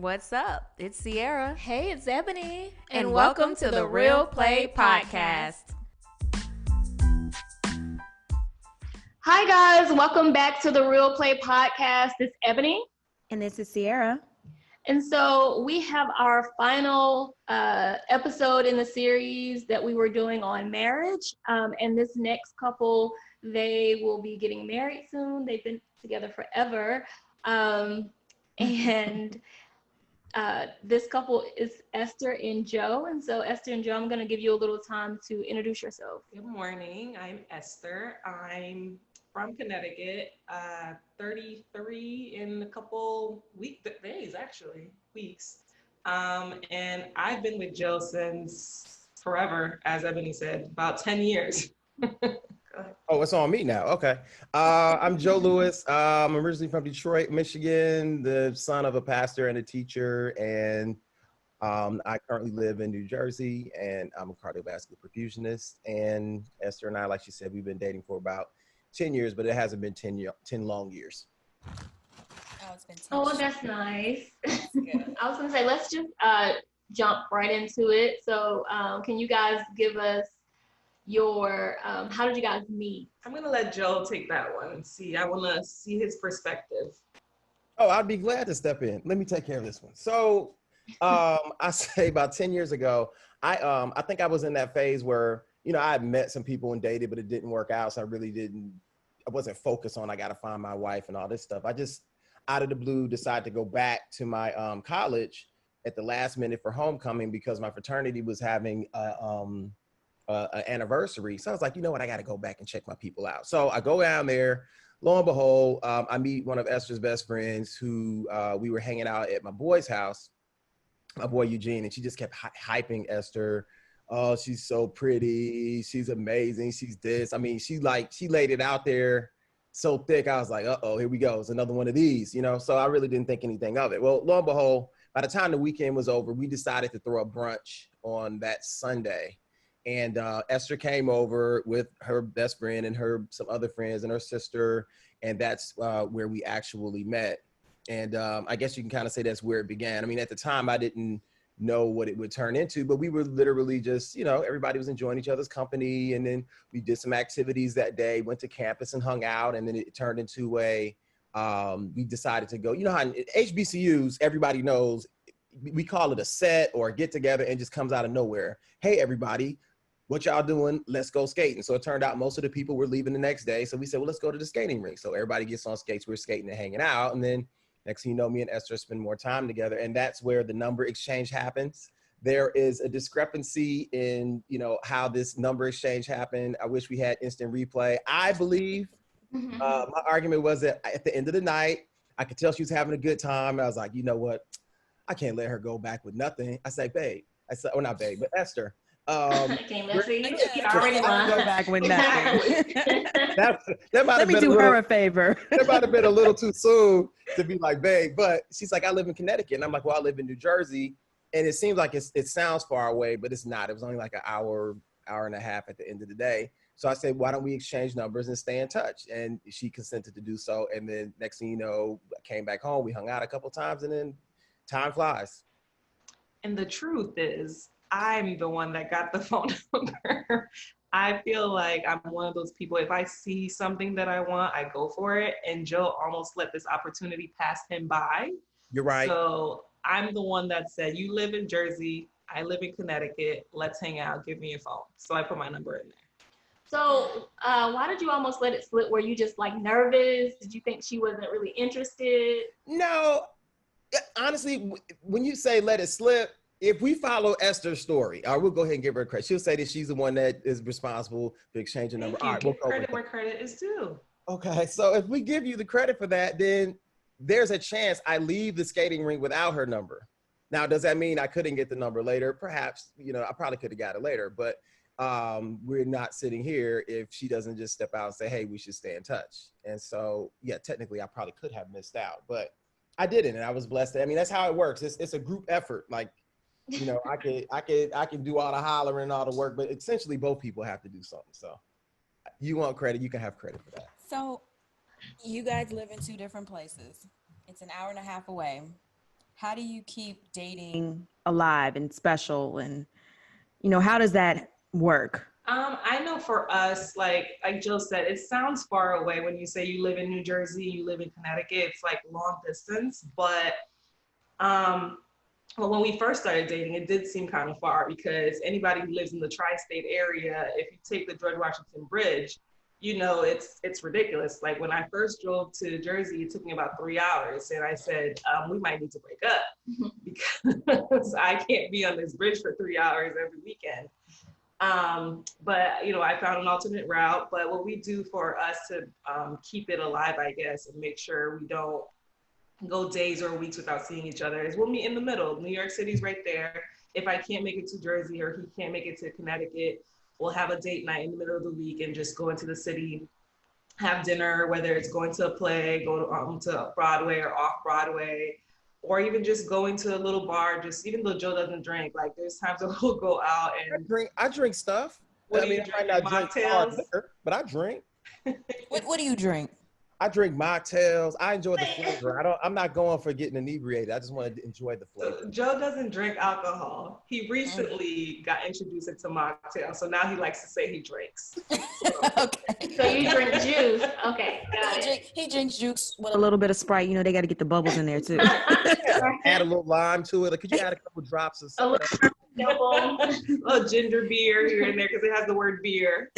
What's up? It's Sierra. Hey, it's Ebony. And welcome to the Real Play Podcast. Hi, guys. Welcome back to the Real Play Podcast. It's Ebony. And this is Sierra. And so we have our final episode in the series that we were doing on marriage. And this next couple, they will be getting married soon. They've been together forever. And this couple is Esther and Joe. And so Esther and Joe, I'm going to give you a little time to introduce yourself. Good morning. I'm Esther. I'm from Connecticut, 33 in a couple weeks. And I've been with Joe since forever, as Ebony said, about 10 years. Oh, it's on me now. Okay. I'm Joe Lewis. I'm originally from Detroit, Michigan, the son of a pastor and a teacher. And I currently live in New Jersey, and I'm a cardiovascular perfusionist. And Esther and I, like she said, we've been dating for about 10 years, but it hasn't been 10 long years. Oh, it's been 10 Oh, years. that's nice. That's good. I was going to say, let's just jump right into it. So can you guys give us your, how did you guys meet? I'm going to let Joe take that one and see. I want to see his perspective. Oh, I'd be glad to step in. Let me take care of this one. So I say about 10 years ago, I think I was in that phase where, I had met some people and dated, but it didn't work out. So I wasn't focused on, I got to find my wife and all this stuff. I just, out of the blue, decided to go back to my college at the last minute for homecoming because my fraternity was having an anniversary. So I was like, you know what, I got to go back and check my people out. So I go down there. Lo and behold, I meet one of Esther's best friends who we were hanging out at my boy's house, my boy Eugene, and she just kept hyping Esther. Oh, she's so pretty. She's amazing. She's this. I mean, she laid it out there so thick. I was like, uh-oh, here we go. It's another one of these, So I really didn't think anything of it. Well, lo and behold, by the time the weekend was over, we decided to throw a brunch on that Sunday. And Esther came over with her best friend and some other friends and her sister. And that's where we actually met. And I guess you can kind of say that's where it began. I mean, at the time, I didn't know what it would turn into, but we were literally just, everybody was enjoying each other's company. And then we did some activities that day, went to campus and hung out. And then it turned into we decided to go, how in HBCUs, everybody knows, we call it a set or a get together and just comes out of nowhere. Hey, everybody, what y'all doing? Let's go skating. So it turned out most of the people were leaving the next day. So we said, well, let's go to the skating rink. So everybody gets on skates, we're skating and hanging out. And then next thing you know, me and Esther spend more time together. And that's where the number exchange happens. There is a discrepancy in, how this number exchange happened. I wish we had instant replay. I believe my argument was that at the end of the night, I could tell she was having a good time. I was like, you know what? I can't let her go back with nothing. I say, babe. I said, not babe, but Esther. I can't let you already Go won. back with nothing. that might Let have me been do her a favor. That might have been a little too soon to be like, babe. But she's like, I live in Connecticut. And I'm like, well, I live in New Jersey. And it seems like it sounds far away, but it's not. It was only like an hour and a half at the end of the day. So I said, why don't we exchange numbers and stay in touch? And she consented to do so. And then next thing you know, I came back home. We hung out a couple of times and then time flies. And the truth is, I'm the one that got the phone number. I feel like I'm one of those people, if I see something that I want, I go for it. And Joe almost let this opportunity pass him by. You're right. So I'm the one that said, you live in Jersey, I live in Connecticut, let's hang out, give me your phone. So I put my number in there. So why did you almost let it slip? Were you just like nervous? Did you think she wasn't really interested? No, honestly, when you say let it slip, if we follow Esther's story, we'll go ahead and give her credit. She'll say that she's the one that is responsible for exchanging number. All right, we'll go credit where credit is due. Okay, so if we give you the credit for that, then there's a chance I leave the skating rink without her number. Now, does that mean I couldn't get the number later? Perhaps, I probably could have got it later, but we're not sitting here if she doesn't just step out and say, hey, we should stay in touch. And so, yeah, technically I probably could have missed out, but I didn't, and I was blessed. I mean, that's how it works. It's a group effort. Like, I can do all the hollering and all the work, but essentially both people have to do something. So you want credit, you can have credit for that. So you guys live in two different places. It's an hour and a half away. how do you keep dating? alive and special, and how does that work? I know for us, like Jill said, it sounds far away when you say you live in New Jersey, you live in Connecticut. It's like long distance, but um, well, when we first started dating, it did seem kind of far because anybody who lives in the tri-state area, if you take the George Washington Bridge, it's ridiculous. Like when I first drove to Jersey, it took me about 3 hours, and I said we might need to break up because I can't be on this bridge for 3 hours every weekend. But I found an alternate route. But what we do for us to keep it alive, I guess, and make sure we don't go days or weeks without seeing each other is we'll meet in the middle. New York City's right there. If I can't make it to Jersey or he can't make it to Connecticut, we'll have a date night in the middle of the week and just go into the city, have dinner, whether it's going to a play, go to Broadway or off Broadway, or even just going to a little bar. Just even though Joe doesn't drink, like there's times that we'll go out and I drink stuff. What I do you mean, drink? I might not drink hard Mocktails? liquor, but I drink. What do you drink? I drink mocktails. I enjoy the flavor. I'm not going for getting inebriated. I just want to enjoy the flavor. So Joe doesn't drink alcohol. He recently got introduced into mocktails, so now he likes to say he drinks. Okay. So you drink juice. Okay, got it. He drinks juice. A little bit of Sprite, they got to get the bubbles in there too. Add a little lime to it. Like, could you add a couple drops of A something? little A little ginger beer here and there because it has the word beer.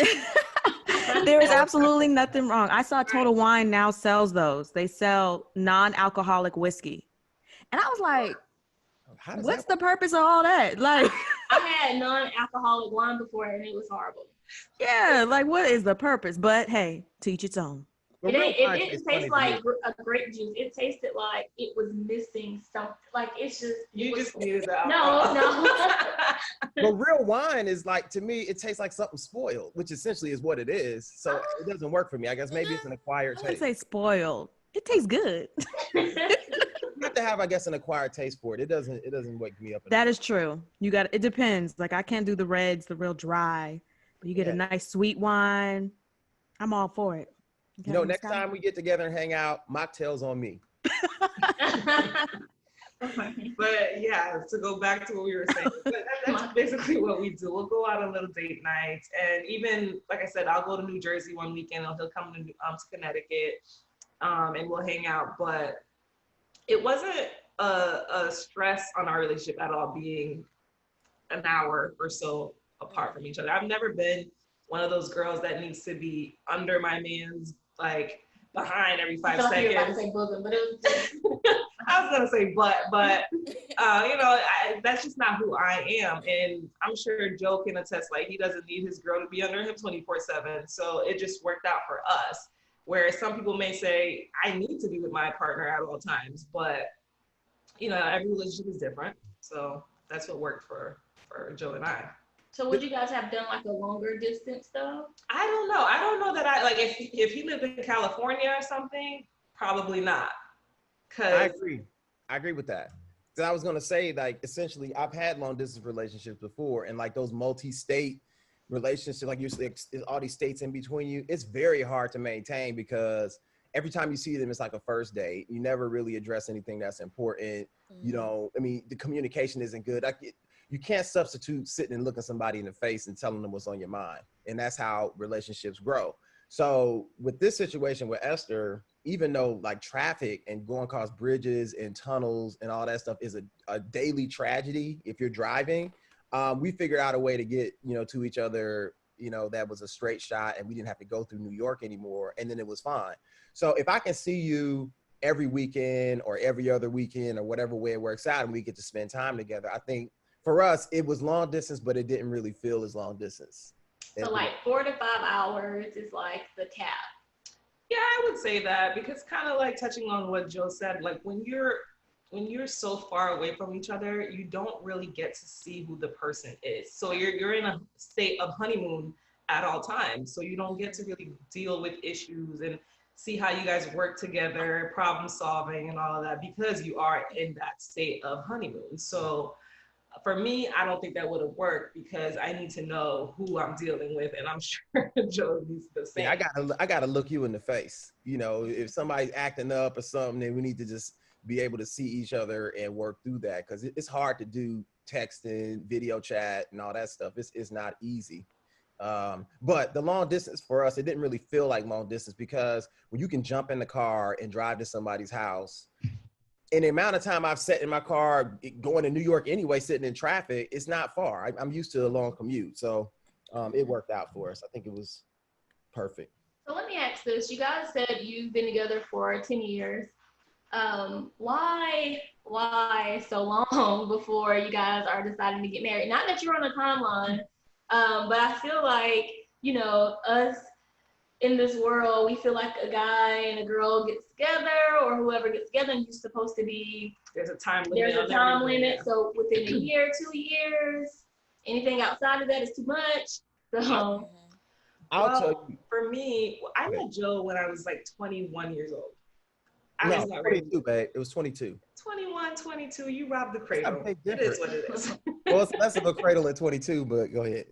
There is absolutely nothing wrong. I saw Total Wine now sells those. They sell non-alcoholic whiskey. And I was like, How does what's that the purpose of all that? Like, I had non-alcoholic wine before and it was horrible. yeah, like what is the purpose? But hey, teach its own. But It, real ain't, it wine didn't tastes taste funny to like me. a grape juice. It tasted like it was missing something. Like it's just. You just needed the No, alcohol. no. But real wine is like, to me, it tastes like something spoiled, which essentially is what it is. So it doesn't work for me. I guess maybe it's an acquired I wouldn't taste. say spoiled. It tastes good. You have to have, I guess, an acquired taste for it. It doesn't wake me up. That is true. It depends. Like I can't do the reds, the real dry, but you get a nice sweet wine. I'm all for it. Okay, Next time we get together and hang out, mocktails on me. But yeah, to go back to what we were saying, but that's basically what we do. We'll go out on little date nights, and even like I said, I'll go to New Jersey one weekend, or he'll come to Connecticut, and we'll hang out. But it wasn't a stress on our relationship at all, being an hour or so apart from each other. I've never been one of those girls that needs to be under my man's like behind every 5 I thought you were about to seconds. say bosom, but it was. I was gonna say but that's just not who I am, and I'm sure Joe can attest. Like he doesn't need his girl to be under him 24/7, so it just worked out for us. Whereas some people may say I need to be with my partner at all times, but every relationship is different. So that's what worked for Joe and I. So would you guys have done like a longer distance though? I don't know. I don't know that I like if he lived in California or something, probably not. I agree with that. So I was gonna say, like, essentially, I've had long distance relationships before, and like those multi-state relationships, like you said, all these states in between you, it's very hard to maintain because every time you see them, it's like a first date. You never really address anything that's important. I mean, the communication isn't good. You can't substitute sitting and looking somebody in the face and telling them what's on your mind. And that's how relationships grow. So with this situation with Esther, even though like traffic and going across bridges and tunnels and all that stuff is a daily tragedy if you're driving, we figured out a way to get, to each other, that was a straight shot and we didn't have to go through New York anymore. And then it was fine. So if I can see you every weekend or every other weekend or whatever way it works out and we get to spend time together, I think for us, it was long distance, but it didn't really feel as long distance. So like 4 to 5 hours is like the cap. Yeah, I would say that because kind of like touching on what Joe said, like when you're so far away from each other, you don't really get to see who the person is. So you're in a state of honeymoon at all times. So you don't get to really deal with issues and see how you guys work together, problem solving and all of that because you are in that state of honeymoon. So for me, I don't think that would have worked because I need to know who I'm dealing with, and I'm sure Joe needs the same. Yeah, I gotta look you in the face. If somebody's acting up or something, then we need to just be able to see each other and work through that, because it's hard to do texting, video chat, and all that stuff. It's not easy. But the long distance for us, it didn't really feel like long distance, because when you can jump in the car and drive to somebody's house, in the amount of time I've sat in my car going to New York anyway, sitting in traffic, it's not far. I'm used to a long commute. So it worked out for us. I think it was perfect. So let me ask this. You guys said you've been together for 10 years. Why so long before you guys are deciding to get married? Not that you're on a timeline, but I feel like, us in this world, we feel like a guy and a girl gets together, or whoever gets together, and you're supposed to be, there's a time limit. So within a year, 2 years, anything outside of that is too much. So I'll tell you. For me, I met Joe when I was like 21 years old. I No, was not ready. 22, babe. It was 22. 21, 22, you robbed the cradle. It is what it is. Well, it's less of a cradle at 22, but go ahead.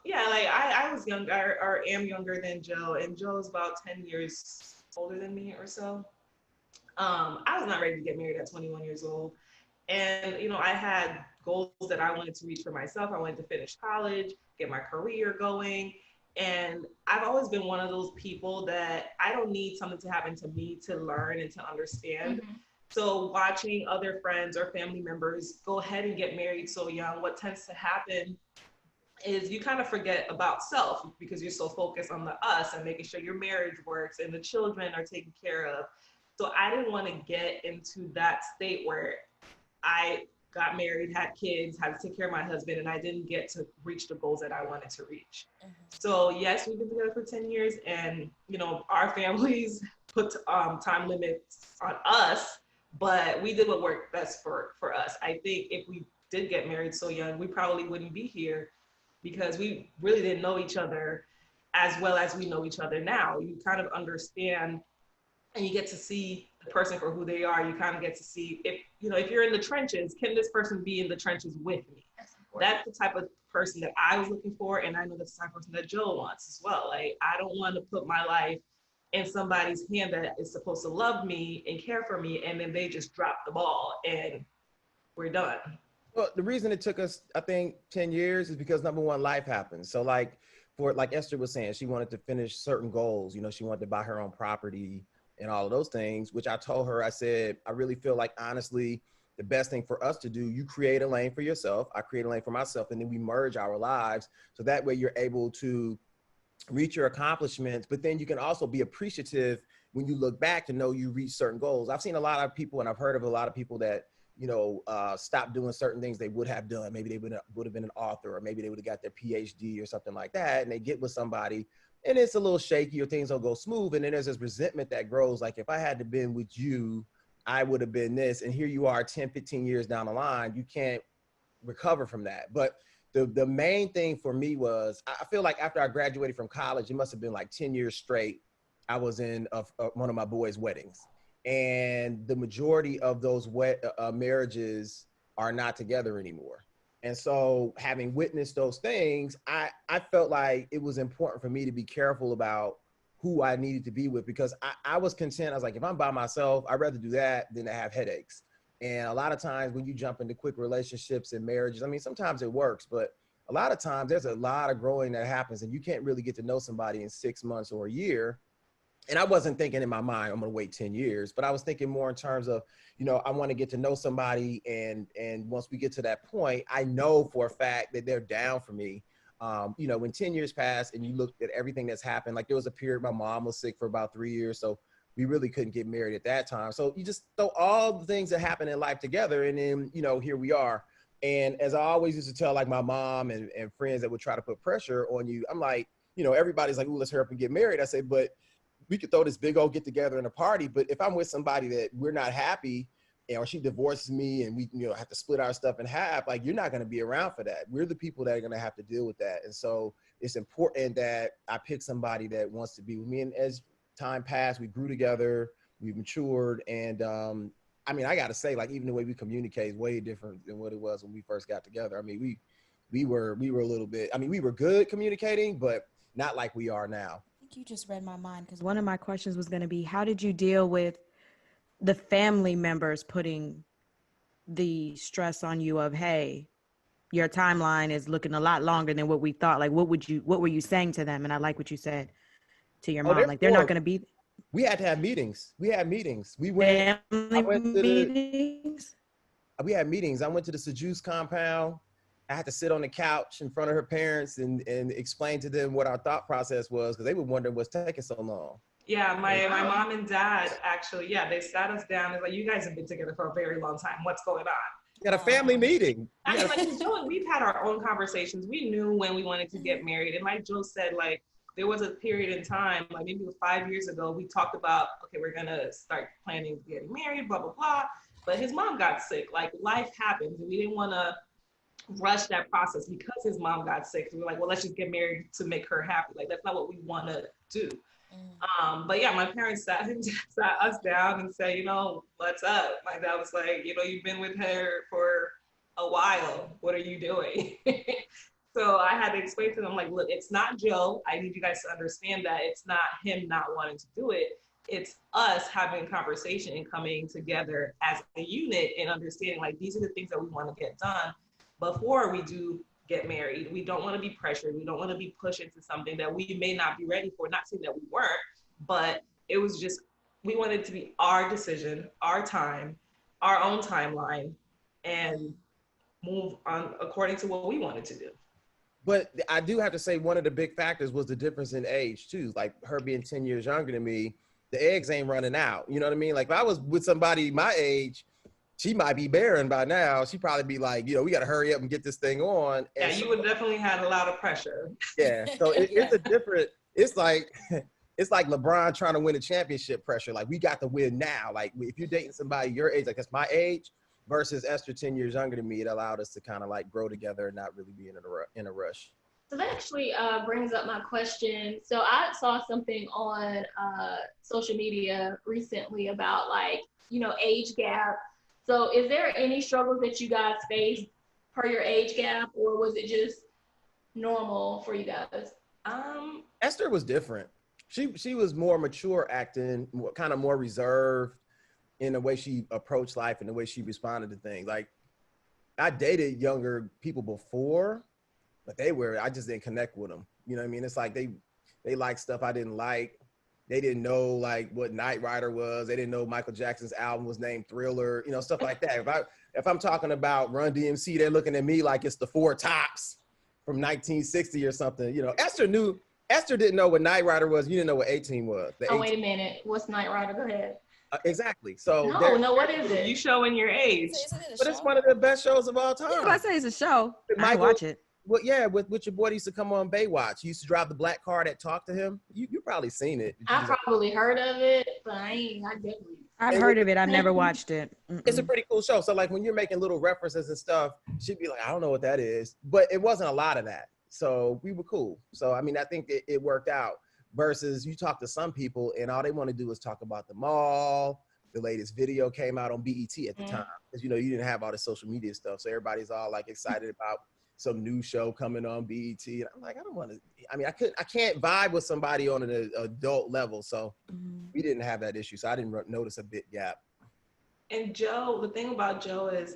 Yeah, like I was younger, or am younger than Joe, and Joe's about 10 years older than me or so. I was not ready to get married at 21 years old. And, I had goals that I wanted to reach for myself. I wanted to finish college, get my career going. And I've always been one of those people that I don't need something to happen to me to learn and to understand. Mm-hmm. So watching other friends or family members go ahead and get married so young, what tends to happen is you kind of forget about self, because you're so focused on the us and making sure your marriage works and the children are taken care of. So I didn't want to get into that state where I got married, had kids, had to take care of my husband, and I didn't get to reach the goals that I wanted to reach. Mm-hmm. So yes, we've been together for 10 years, and our families put time limits on us, but we did what worked best for us. I think if we did get married so young, we probably wouldn't be here, because we really didn't know each other as well as we know each other now. You kind of understand, and you get to see the person for who they are. You kind of get to see if you're in the trenches, can this person be in the trenches with me? That's the type of person that I was looking for, and I know that's the type of person that Joe wants as well. Like, I don't want to put my life in somebody's hand that is supposed to love me and care for me, and then they just drop the ball and we're done. Well, the reason it took us, I think, 10 years is because, number one, life happens. So like Esther was saying, she wanted to finish certain goals. She wanted to buy her own property and all of those things, which I told her, I said, I really feel like, honestly, the best thing for us to do, you create a lane for yourself, I create a lane for myself, and then we merge our lives. So that way you're able to reach your accomplishments, but then you can also be appreciative when you look back to know you reach certain goals. I've seen a lot of people, and I've heard of a lot of people that, stop doing certain things they would have done. Maybe they would have been an author, or maybe they would have got their PhD or something like that. And they get with somebody and it's a little shaky, or things don't go smooth. And then there's this resentment that grows. Like, if I had to been with you, I would have been this. And here you are 10, 15 years down the line, you can't recover from that. But the main thing for me was, I feel like after I graduated from college, it must've been like 10 years straight, I was in one of my boys' weddings. And the majority of those marriages are not together anymore. And so, having witnessed those things, I felt like it was important for me to be careful about who I needed to be with, because I was content. I was like, if I'm by myself, I'd rather do that than to have headaches. And a lot of times when you jump into quick relationships and marriages, I mean, sometimes it works, but a lot of times there's a lot of growing that happens, and you can't really get to know somebody in 6 months or a year. And I wasn't thinking in my mind, I'm going to wait 10 years, but I was thinking more in terms of, I want to get to know somebody. And once we get to that point, I know for a fact that they're down for me. When 10 years passed and you looked at everything that's happened, like there was a period my mom was sick for about 3 years. So we really couldn't get married at that time. So you just throw all the things that happen in life together. And then, here we are. And as I always used to tell like my mom and friends that would try to put pressure on you, I'm like, everybody's like, ooh, let's hurry up and get married. I say, but we could throw this big old get together in a party, but if I'm with somebody that we're not happy, or she divorces me and we have to split our stuff in half, like, you're not going to be around for that. We're the people that are going to have to deal with that. And so it's important that I pick somebody that wants to be with me. And as time passed, we grew together, we matured. And I got to say, like, even the way we communicate is way different than what it was when we first got together. I mean, we were a little bit, we were good communicating, but not like we are now. You just read my mind, because one of my questions was going to be, how did you deal with the family members putting the stress on you of, hey, your timeline is looking a lot longer than what we thought. Like, what were you saying to them? And I like what you said to your mom. Like, they're not going to be. We had to have meetings. We had meetings. We went. Family meetings. We had meetings. I went to the Sejus compound. I had to sit on the couch in front of her parents and explain to them what our thought process was, because they were wondering what's taking so long. Yeah, my mom and dad actually, they sat us down. It's like, you guys have been together for a very long time. What's going on? We had a family meeting. I mean, like Joe, we've had our own conversations. We knew when we wanted to get married. And like Joe said, like, there was a period in time, like maybe 5 years ago, we talked about, okay, we're gonna start planning getting married, blah, blah, blah. But his mom got sick. Like, life happens, and we didn't wanna rush that process because his mom got sick. So we were like, well, let's just get married to make her happy. Like, that's not what we wanna do. But yeah, my parents sat us down and said, what's up? My dad was like, you've been with her for a while. What are you doing? So I had to explain to them, like, look, it's not Joe. I need you guys to understand that it's not him not wanting to do it. It's us having a conversation and coming together as a unit and understanding, like, these are the things that we want to get done before we do get married. We don't want to be pressured. We don't want to be pushed into something that we may not be ready for. Not saying that we weren't, but it was just, we wanted it to be our decision, our time, our own timeline, and move on according to what we wanted to do. But I do have to say, one of the big factors was the difference in age too. Like, her being 10 years younger than me, the eggs ain't running out. You know what I mean? Like, if I was with somebody my age, she might be barren by now. She'd probably be like, we got to hurry up and get this thing on. And yeah, you would definitely have a lot of pressure. Yeah. So it's a different, it's like LeBron trying to win a championship pressure. Like, we got to win now. Like, if you're dating somebody your age, like that's my age, versus Esther 10 years younger than me, it allowed us to kind of like grow together and not really be in a rush. So that actually brings up my question. So I saw something on social media recently about, like, age gap. So is there any struggles that you guys faced per your age gap, or was it just normal for you guys? Esther was different. She was more mature acting, kind of more reserved in the way she approached life and the way she responded to things. Like, I dated younger people before, but I just didn't connect with them. You know what I mean? It's like they liked stuff I didn't like. They didn't know like what Knight Rider was. They didn't know Michael Jackson's album was named Thriller, stuff like that. If I'm talking about Run DMC, they're looking at me like it's the Four Tops from 1960 or something. Esther didn't know what Knight Rider was. You didn't know what 18 was. Wait a minute. What's Knight Rider? Go ahead. Exactly. So no, what is it? You showing your age. But it's one of the best shows of all time. Yeah, I say it's a show. I watch it. Well, yeah, with your boy used to come on Baywatch. He used to drive the black car that talked to him. You probably seen it. I probably heard of it, but I've heard of it. I've never watched it. It's a pretty cool show. So like when you're making little references and stuff, she'd be like, I don't know what that is. But it wasn't a lot of that. So we were cool. So, I mean, I think it worked out versus you talk to some people and all they want to do is talk about the mall. The latest video came out on BET at the time. Because, you didn't have all the social media stuff. So everybody's all like excited about some new show coming on BET. And I'm like, I don't want to, I can't vibe with somebody on an adult level. So we didn't have that issue. So I didn't notice a big gap. And Joe, the thing about Joe is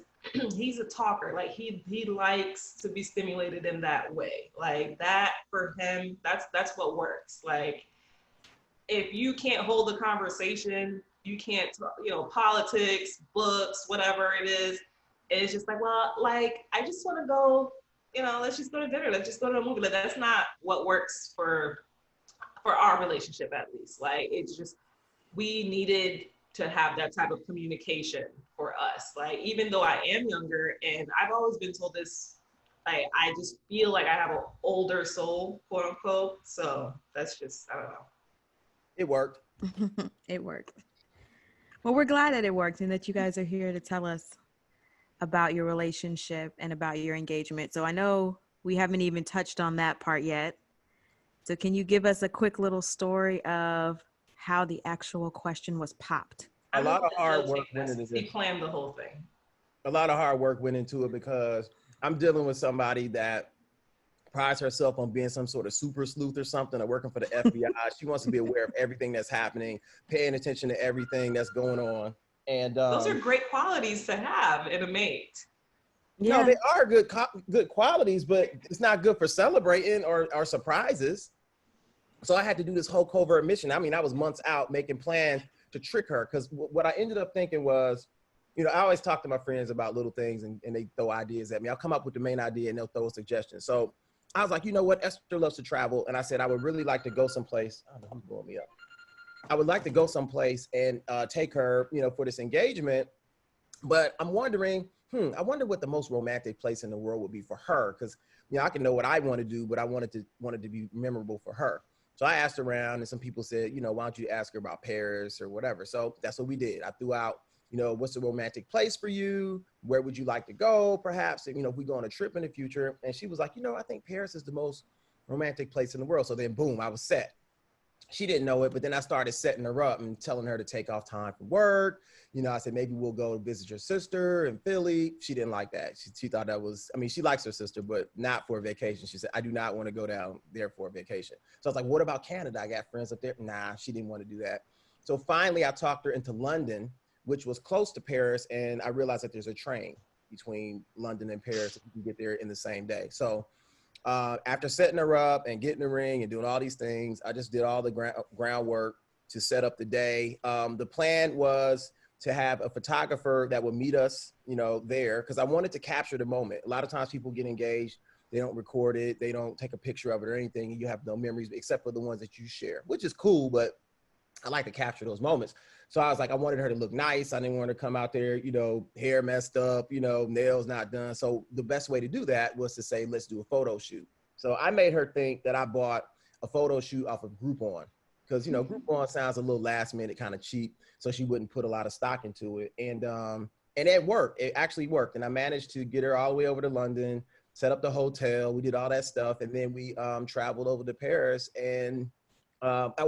he's a talker. Like he likes to be stimulated in that way. Like that for him, that's what works. Like if you can't hold a conversation, you can't, politics, books, whatever it is. It's just like, well, like, I just want to go, let's just go to dinner. Let's just go to a movie. Like, that's not what works for our relationship, at least. Like, it's just, we needed to have that type of communication for us. Like, even though I am younger, and I've always been told this, like, I just feel like I have an older soul, quote unquote. So that's just, I don't know. It worked. It worked. Well, we're glad that it worked and that you guys are here to tell us about your relationship and about your engagement. So I know we haven't even touched on that part yet. So can you give us a quick little story of how the actual question was popped? A lot of hard work went into He this. planned the whole thing. A lot of hard work went into it because I'm dealing with somebody that prides herself on being some sort of super sleuth or something, or working for the FBI. She wants to be aware of everything that's happening, paying attention to everything that's going on. And those are great qualities to have in a mate. no, they are good qualities, but it's not good for celebrating or surprises. So I had to do this whole covert mission. I mean, I was months out making plans to trick her, because what I ended up thinking was, you know, I always talk to my friends about little things, and they throw ideas at me. I'll come up with the main idea and they'll throw a suggestion. So I was like, you know what, Esther loves to travel. And I said, I would really like to go someplace. I don't know who's blowing me up. I would like to go someplace and take her, you know, for this engagement. But I'm wondering, I wonder what the most romantic place in the world would be for her. Because, you know, I can know what I want to do, but I wanted to be memorable for her. So I asked around, and some people said, you know, why don't you ask her about Paris or whatever? So that's what we did. I threw out, you know, what's a romantic place for you? Where would you like to go? Perhaps, you know, if we go on a trip in the future. And she was like, you know, I think Paris is the most romantic place in the world. So then boom, I was set. She didn't know it, but then I started setting her up and telling her to take off time from work. You know, I said, maybe we'll go visit your sister in Philly. She didn't like that. She thought that was, I mean, she likes her sister, but not for a vacation. She said, I do not want to go down there for a vacation. So I was like, what about Canada? I got friends up there. Nah, she didn't want to do that. So finally I talked her into London, which was close to Paris. And I realized that there's a train between London and Paris. You can get there in the same day. So after setting her up and getting the ring and doing all these things, I just did all the groundwork to set up the day. The plan was to have a photographer that would meet us, you know, there, because I wanted to capture the moment. A lot of times people get engaged, they don't record it, they don't take a picture of it or anything, and you have no memories except for the ones that you share, which is cool, but I like to capture those moments. So I was like, I wanted her to look nice. I didn't want her to come out there, you know, hair messed up, you know, nails not done. So the best way to do that was to say, let's do a photo shoot. So I made her think that I bought a photo shoot off of Groupon, because, you know, Groupon sounds a little last minute, kind of cheap. So she wouldn't put a lot of stock into it. And it worked. It actually worked. And I managed to get her all the way over to London, set up the hotel. We did all that stuff. And then we traveled over to Paris. And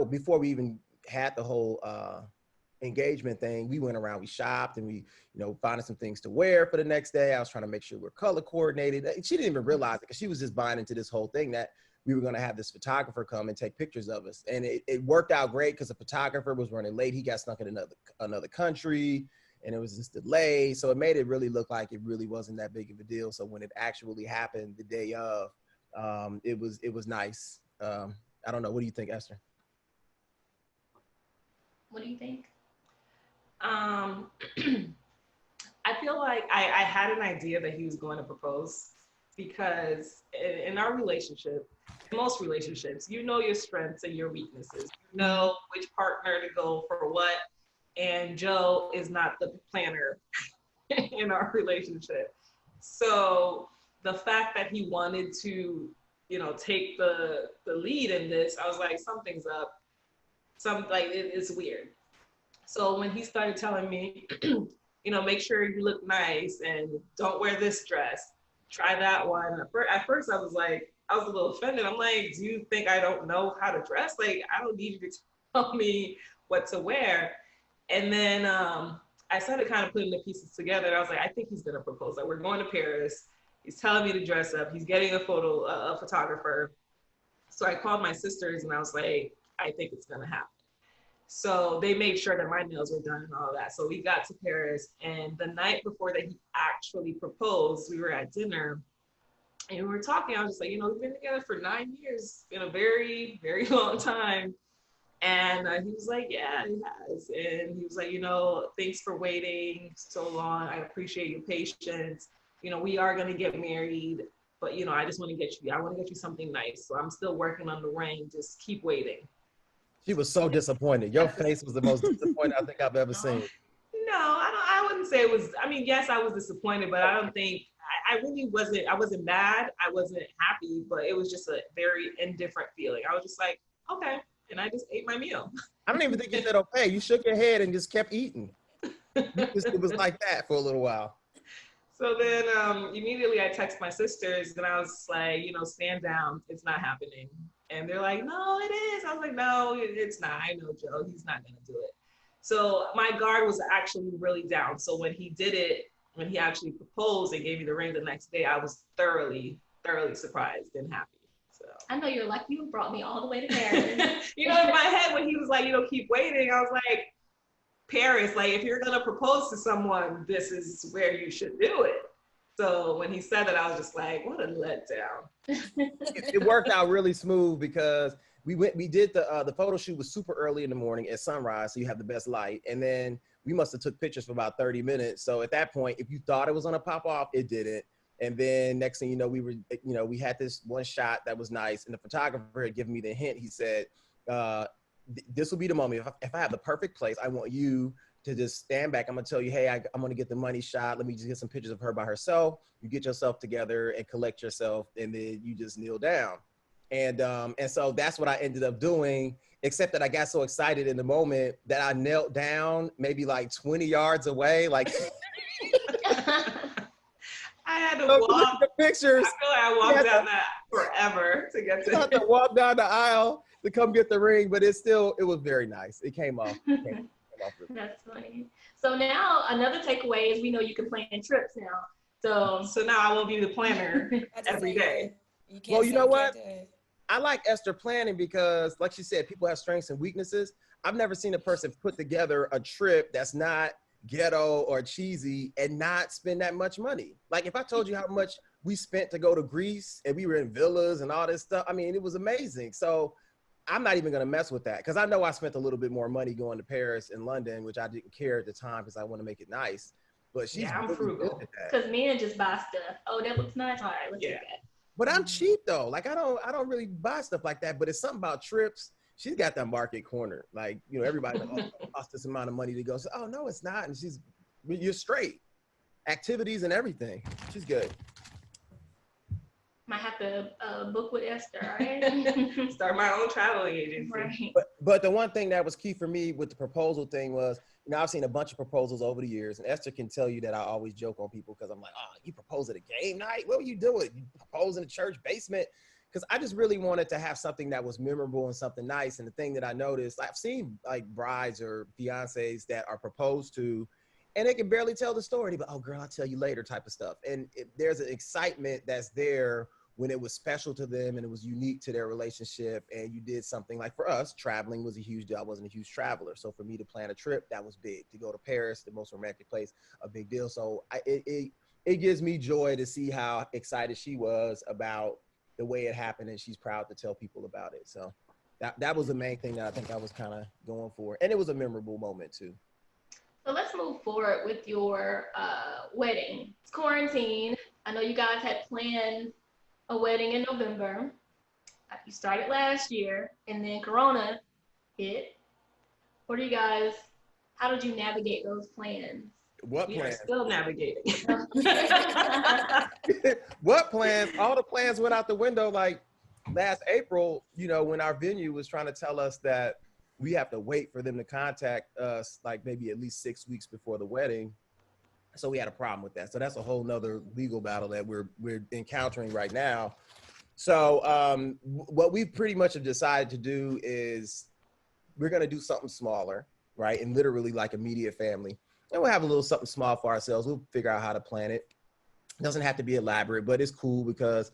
before we even had the whole engagement thing, we went around, we shopped, and we, you know, finding some things to wear for the next day. I was trying to make sure we're color coordinated. She didn't even realize it, because she was just buying into this whole thing that we were going to have this photographer come and take pictures of us. And it worked out great, because the photographer was running late. He got stuck in another country, and it was this delay. So it made it really look like it really wasn't that big of a deal. So when it actually happened the day of, it was nice. I don't know. What do you think, Esther? What do you think? I feel like I had an idea that he was going to propose, because in our relationship, in most relationships, you know your strengths and your weaknesses. You know which partner to go for what. And Joe is not the planner in our relationship. So the fact that he wanted to, you know, take the lead in this, I was like, something's up. It's weird. So when he started telling me, you know, make sure you look nice and don't wear this dress, try that one. At first I was a little offended. I'm like, do you think I don't know how to dress? Like, I don't need you to tell me what to wear. And then I started kind of putting the pieces together. And I was like, I think he's going to propose. Like, we're going to Paris. He's telling me to dress up. He's getting a photographer. So I called my sisters and I was like, I think it's going to happen. So they made sure that my nails were done and all of that. So we got to Paris, and the night before that he actually proposed, we were at dinner and we were talking. I was just like, you know, we've been together for 9 years. It's been a very, very long time. And he was like, yeah, he has. And he was like, you know, thanks for waiting so long. I appreciate your patience. You know, we are going to get married, but, you know, I want to get you something nice. So I'm still working on the ring. Just keep waiting. She was so disappointed. Your face was the most disappointed I think I've ever seen. No, I wouldn't say it was. I mean, yes, I was disappointed, but I don't think I really wasn't. I wasn't mad. I wasn't happy, but it was just a very indifferent feeling. I was just like, okay, and I just ate my meal. I don't even think you said okay. You shook your head and just kept eating. It was like that for a little while. So then immediately I text my sisters and I was like, you know, stand down. It's not happening. And they're like, no, it is. I was like, no, it's not. I know Joe. He's not going to do it. So my guard was actually really down. So when he did it, when he actually proposed and gave me the ring the next day, I was thoroughly, thoroughly surprised and happy. So I know you're like, you brought me all the way to Paris. you know, in my head, when he was like, you know, keep waiting, I was like, Paris, like if you're gonna propose to someone, this is where you should do it. So when he said that, I was just like, what a letdown. It worked out really smooth because we did the photo shoot was super early in the morning at sunrise, so you have the best light. And then we must have took pictures for about 30 minutes. So at that point, if you thought it was gonna pop off, it didn't. And then next thing you know, we had this one shot that was nice, and the photographer had given me the hint. He said, this will be the moment. If I have the perfect place, I want you to just stand back. I'm gonna tell you, hey, I'm gonna get the money shot. Let me just get some pictures of her by herself. You get yourself together and collect yourself, and then you just kneel down. And so that's what I ended up doing, except that I got so excited in the moment that I knelt down maybe like 20 yards away. Like I had to walk. The pictures. I feel like I walked down that forever to get to I had to walk down the aisle to come get the ring, but it was very nice. It came off. That's funny. So now another takeaway is we know you can plan trips now. So now I won't be the planner every day. Well, you know what? I like Esther planning because, like she said, people have strengths and weaknesses. I've never seen a person put together a trip that's not ghetto or cheesy and not spend that much money. Like if I told you how much we spent to go to Greece and we were in villas and all this stuff, I mean, it was amazing. So I'm not even gonna mess with that because I know I spent a little bit more money going to Paris and London, which I didn't care at the time because I want to make it nice. But she's I'm really frugal. good at that. Because men just buy stuff. Oh, that looks nice. All right, let's do that. But I'm cheap though. Like I don't really buy stuff like that. But it's something about trips. She's got that market corner. Like, you know, everybody costs this amount of money to go. So, oh no, it's not. And you're straight. Activities and everything. She's good. Might have to book with Esther, right? Start my own traveling agency. Right. But the one thing that was key for me with the proposal thing was, you know, I've seen a bunch of proposals over the years, and Esther can tell you that I always joke on people because I'm like, oh, you propose at a game night? What were you doing? You propose in a church basement? Because I just really wanted to have something that was memorable and something nice. And the thing that I noticed, I've seen like brides or fiancés that are proposed to, and they can barely tell the story. But, oh, girl, I'll tell you later type of stuff. And there's an excitement that's there when it was special to them and it was unique to their relationship. And you did something like for us, traveling was a huge deal. I wasn't a huge traveler. So for me to plan a trip, that was big. To go to Paris, the most romantic place, a big deal. So it gives me joy to see how excited she was about the way it happened, and she's proud to tell people about it. So that was the main thing that I think I was kind of going for. And it was a memorable moment too. So let's move forward with your wedding. It's quarantine. I know you guys had planned a wedding in November. You started last year, and then Corona hit. How did you navigate those plans? What We are plans? still navigating. What plans? All the plans went out the window. Like last April, you know, when our venue was trying to tell us that we have to wait for them to contact us, like maybe at least 6 weeks before the wedding. So we had a problem with that. So that's a whole nother legal battle that we're encountering right now. So what we pretty much have decided to do is we're going to do something smaller, right? And literally like immediate family. And we'll have a little something small for ourselves. We'll figure out how to plan it. It doesn't have to be elaborate, but it's cool because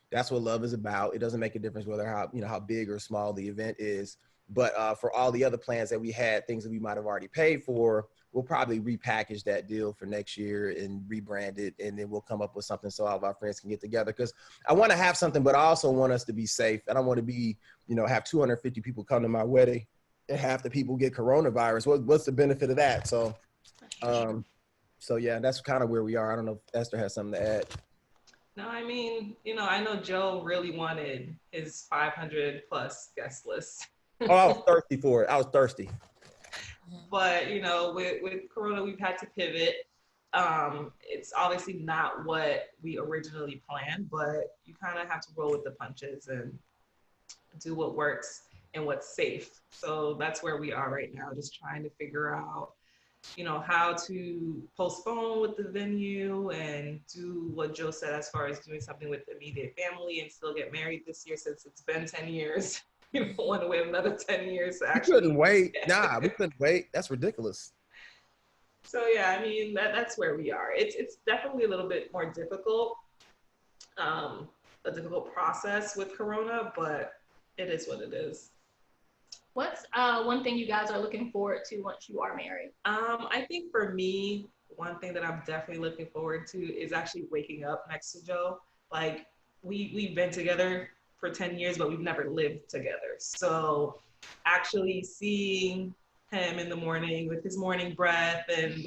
that's what love is about. It doesn't make a difference whether how big or small the event is. But for all the other plans that we had, things that we might have already paid for, we'll probably repackage that deal for next year and rebrand it. And then we'll come up with something so all of our friends can get together. Because I want to have something, but I also want us to be safe. I don't want to be, have 250 people come to my wedding and half the people get coronavirus. What's the benefit of that? So yeah, that's kind of where we are. I don't know if Esther has something to add. No, I mean, I know Joe really wanted his 500 plus guest list. Oh, I was thirsty for it. I was thirsty. But, with Corona, we've had to pivot. It's obviously not what we originally planned, but you kind of have to roll with the punches and do what works and what's safe. So that's where we are right now, just trying to figure out how to postpone with the venue and do what Joe said as far as doing something with the immediate family and still get married this year since it's been 10 years. You don't want to wait another 10 years to actually. We couldn't wait. Nah, we couldn't wait. That's ridiculous. So yeah, I mean, that's where we are. It's definitely a little bit more difficult, a difficult process with Corona, but it is what it is. What's one thing you guys are looking forward to once you are married? I think for me, one thing that I'm definitely looking forward to is actually waking up next to Joe. Like we've been together for 10 years, but we've never lived together. So actually seeing him in the morning with his morning breath and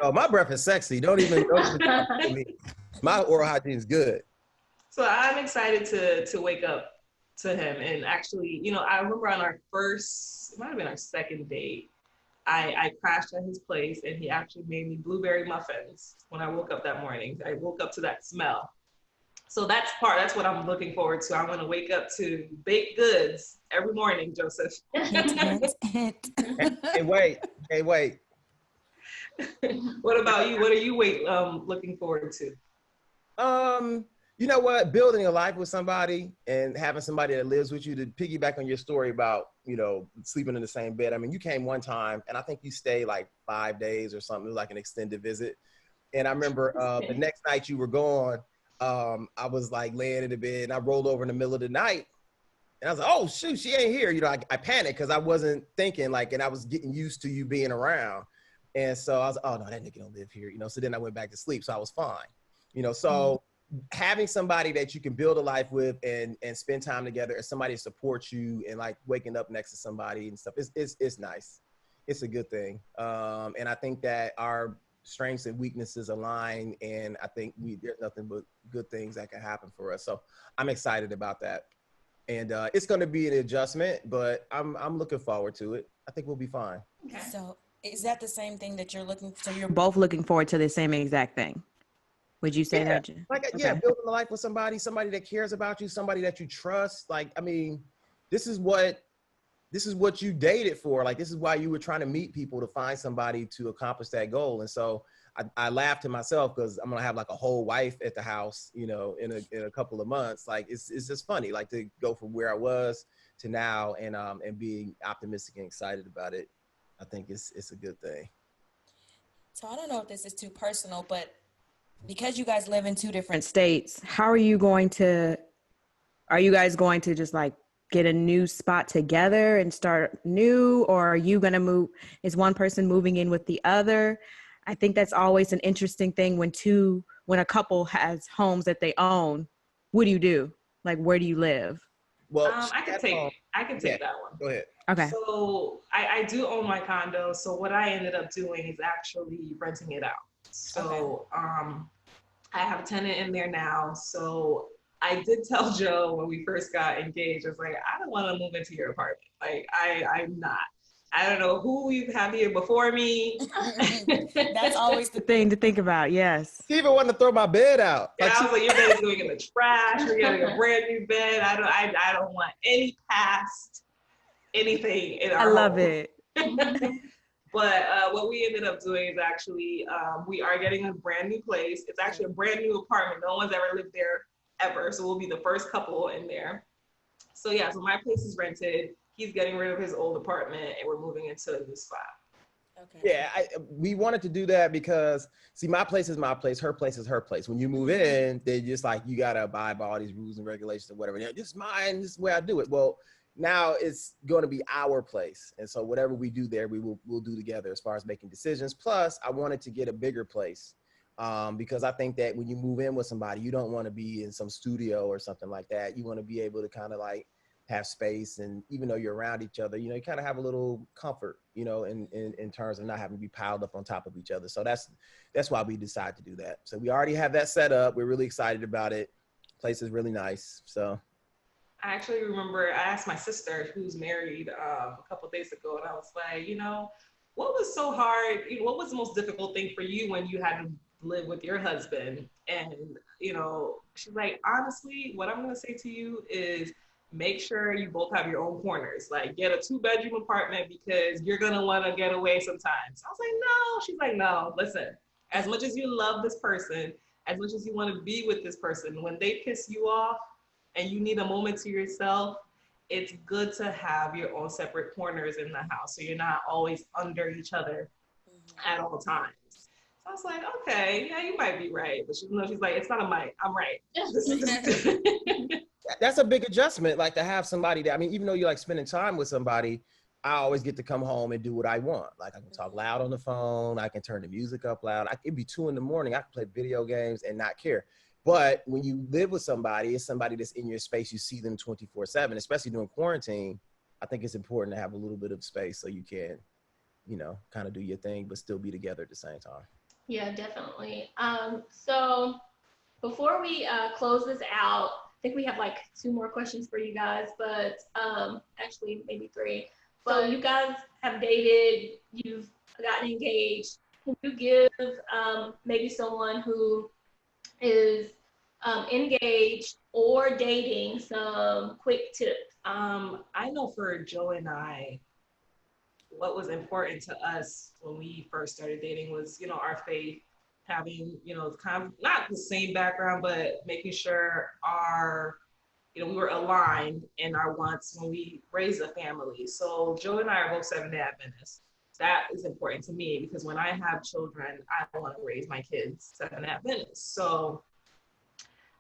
Oh, my breath is sexy. Don't even talk to me. My oral hygiene is good. so I'm excited to wake up to him and actually, I remember on our first, it might have been our second date, I crashed at his place and he actually made me blueberry muffins when I woke up that morning. I woke up to that smell. So that's what I'm looking forward to. I'm going to wake up to baked goods every morning, Joseph. Hint, hint, hint. Hey, wait. Hey, wait. What about you? What are you looking forward to? You know what? Building a life with somebody and having somebody that lives with you, to piggyback on your story about, sleeping in the same bed. I mean, you came one time and I think you stayed like 5 days or something. It was like an extended visit. And I remember the next night you were gone, I was like laying in the bed and I rolled over in the middle of the night and I was like, oh shoot, she ain't here. I panicked because I wasn't thinking and I was getting used to you being around. And so I was like, oh no, that nigga don't live here. So then I went back to sleep. So I was fine. So having somebody that you can build a life with and spend time together and somebody to support you and like waking up next to somebody and stuff, it's nice. It's a good thing. And I think that our strengths and weaknesses align, and I think there's nothing but good things that can happen for us. So I'm excited about that. And it's going to be an adjustment, but I'm looking forward to it. I think we'll be fine. Okay. So is that the same thing that you're looking for? So you're both looking forward to the same exact thing. Would you say that, Jen? Building a life with somebody that cares about you, somebody that you trust. This is what you dated for. Like, this is why you were trying to meet people, to find somebody to accomplish that goal. And so I laughed to myself because I'm gonna have like a whole wife at the house, in a couple of months. Like, it's just funny, like, to go from where I was to now, and being optimistic and excited about it. I think it's a good thing. So I don't know if this is too personal, but because you guys live in two different States, how are you guys going to just like get a new spot together and start new, or are you going to move? Is one person moving in with the other? I think that's always an interesting thing when a couple has homes that they own. What do you do? Like, where do you live? Well, I can take that one. Go ahead. Okay. So I do own my condo. So what I ended up doing is actually renting it out. So I have a tenant in there now. So I did tell Joe when we first got engaged, I was like, I don't want to move into your apartment. Like, I'm not. I don't know who you've had here before me. That's always The thing to think about, yes. She even wanted to throw my bed out. Yeah, I was like, your bed is going in the trash. We're getting a brand new bed. I don't want any past anything in our I love home. it. But what we ended up doing is actually, we are getting a brand new place. It's actually a brand new apartment. No one's ever lived there ever. So we'll be the first couple in there. So yeah, so my place is rented. He's getting rid of his old apartment and we're moving into a new spot. Okay. Yeah, we wanted to do that because, see, my place is my place, her place is her place. When you move in, they just like, you got to abide by all these rules and regulations and whatever. This is mine, this is the way I do it. Well, now it's going to be our place. And so whatever we do there, we'll do together as far as making decisions. Plus, I wanted to get a bigger place because I think that when you move in with somebody, you don't want to be in some studio or something like that. You want to be able to kind of like have space, and even though you're around each other, you kind of have a little comfort, in terms of not having to be piled up on top of each other. So that's why we decided to do that. So we already have that set up. We're really excited about it. Place is really nice. So I actually remember I asked my sister, who's married, a couple of days ago, and I was like, what was so hard? What was the most difficult thing for you when you had to live with your husband? And, she's like, honestly, what I'm going to say to you is make sure you both have your own corners. Like, get a 2-bedroom apartment because you're going to want to get away sometimes. I was like, no. She's like, no, listen, as much as you love this person, as much as you want to be with this person, when they piss you off and you need a moment to yourself, it's good to have your own separate corners in the house so you're not always under each other at all times. So I was like, okay, yeah, you might be right. But she's like, it's not a mic, I'm right. that's a big adjustment. Like to have somebody that, I mean, even though you're like spending time with somebody, I always get to come home and do what I want. Like I can talk loud on the phone. I can turn the music up loud. It'd be 2 a.m. I can play video games and not care. But when you live with somebody, it's somebody that's in your space. You see them 24/7, especially during quarantine. I think it's important to have a little bit of space so you can, you know, kind of do your thing, but still be together at the same time. Yeah, definitely. So before we close this out, I think we have like 2 more questions for you guys, but actually maybe 3. So you guys have dated, you've gotten engaged. Can you give maybe someone who is engaged or dating some quick tips? I know for Joe and I, what was important to us when we first started dating was, you know, our faith, having, you know, kind of not the same background, but making sure you know, we were aligned in our wants when we raised a family. So Joe and I are both Seventh-day Adventists. That is important to me because when I have children, I want to raise my kids Seventh-day Adventists. So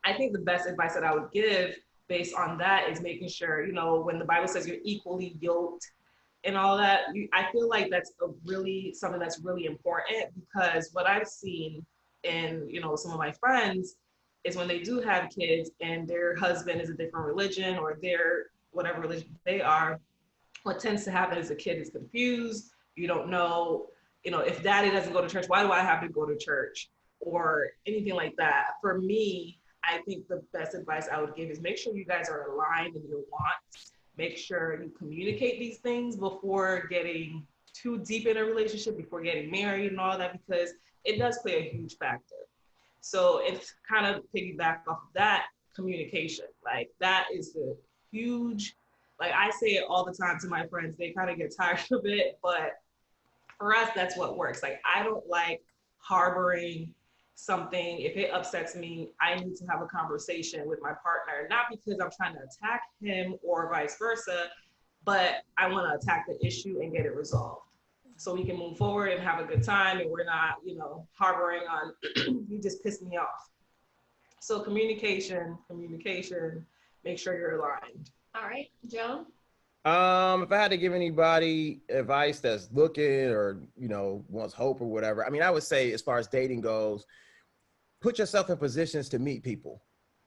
I think the best advice that I would give based on that is making sure, you know, when the Bible says you're equally yoked and all that, I feel like that's something that's really important, because what I've seen in, you know, some of my friends is when they do have kids and their husband is a different religion or their whatever religion they are, what tends to happen is the kid is confused. You don't know, you know, if daddy doesn't go to church, why do I have to go to church or anything like that? For me, I think the best advice I would give is make sure you guys are aligned in your wants. Make sure you communicate these things before getting too deep in a relationship, before getting married and all that, because it does play a huge factor. So it's kind of piggyback off of that, communication. Like that is the huge, like I say it all the time to my friends, they kind of get tired of it, but for us, that's what works. Like I don't like harboring something. If it upsets me, I need to have a conversation with my partner, not because I'm trying to attack him or vice versa, but I want to attack the issue and get it resolved so we can move forward and have a good time, and we're not, you know, harboring on you just pissed me off. So communication, make sure you're aligned. All right, Joe? If I had to give anybody advice that's looking or, you know, wants hope or whatever, I mean, I would say as far as dating goes, put yourself in positions to meet people,